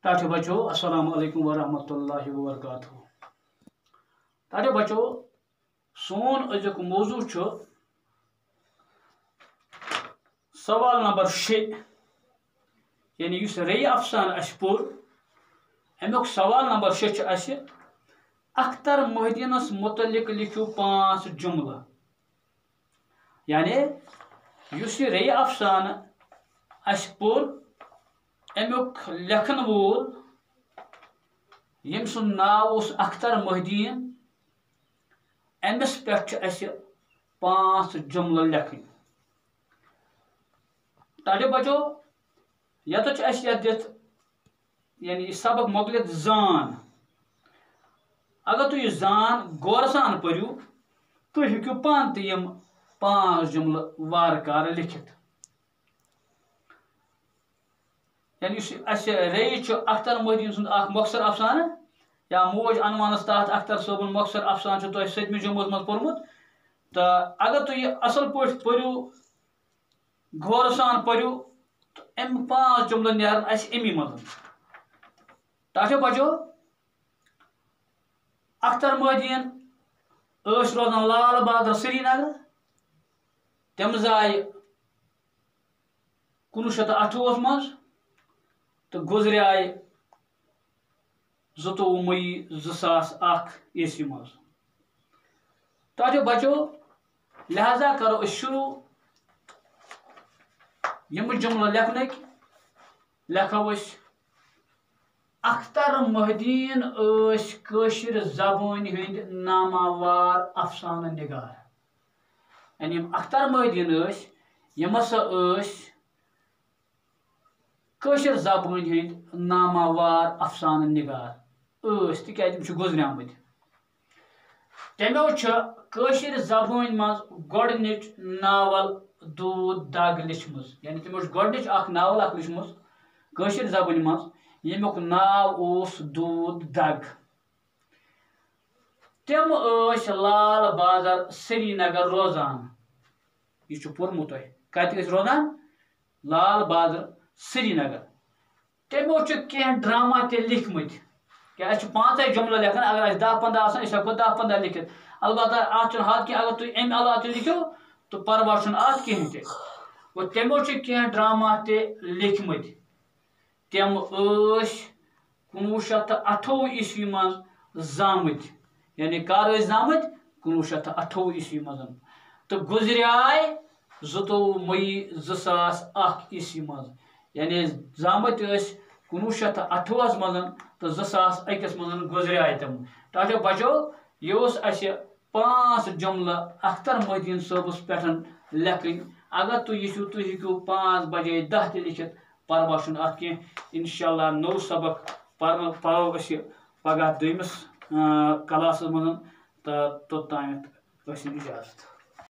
टाटे बच्चों अस्सलाम वालेकुम वरहमतुल्लाहि वबरकातुहू। टाटे बच्चों सोन अजुक मौजू छु सवाल नंबर 6 यानी युस रे अफसान अस पुर अमुक सवाल नंबर 6 अस अख्तर मोहिद्दीनस मुतलिक लिखियो 5 जुमला यानी युस रे अफसान अस पुर अमुक लेखन वोल यम सुन नाव उस अख्तर मोहिद्दीन अमिस पे अस 5 जुमला लेखन। ताटे बचो यत अस दित यानी सबक मोकलित जान अगर तुम जान गौर सान पढ़ो तुम हेकु पान तम 5 जुमला वारकार लिखित। यानी रे अख्तर मोहिद्दीन सुन मखसर अफसान या मोज अनवानस तहत अख्तर सोबन मखसर अफसान तुम 7 जमोस मज पोर्मुत तो अगर तुम यह असल पे पढ़ो गौर सान पढ़ो तो अम 5 जुमल नान अमी मज। टाटे बचो अख्तर मोहिद्दीन रोजान लाल बहादुर श्रीनगर तम जाय 1928 मज तो गुजरियाय 22 मई 2001 ईस्वी मज। ताटे बचो लिहाजा करो शुरू यम जुमला लेखन लेखो अख्तर मोहिद्दीन कशिर जबान हंद नामावार अफसान निगार। यानी अख्तर मोहिद्दीन यम हसा कशिर जबान हंद नामावार अफसान निगार तिक गुजरियामत। तमो कशिर जबान मज गोडनिच नावल दूध दाग लिखम यानी तमो गोडनिच नावल लिखम कशिर जबान मज यमुक नाव दूध दाग। तम लाल बाजार श्रीनगर रोजान यह पोर्मुत कत रोजान लाल बाजार श्रीनगर। तमो कह ड्रामा ते लिखमत क्या 5 जुमला लेखन अगर 10-15 हेको 10-15 लिखित अलबत्ता अत हद कह अगर तुम अम अलावा लिखो तो परवाह अत कहें ते तमो कह ड्रामा ते लिखमत तम 1928 ईस्वी मज जामत यानी कर जामत 1928 ईस्वी मज तो गुजरियाय 22 मई 2001 ईस्वी मज यानी जामत 1928 मज तो 2001 मज गुजरियाय तम। टाटे बचो यह 5 जुमला अख्तर मोहिद्दीन सबस पे लेखन अगर तुम यू तुम हेको 5 बजे 10 ते लिखित परवाह अत कह इंशाअल्लाह नौ सबक पढ़ो पगह 2 क्लास मज तो तोतान इजाजत।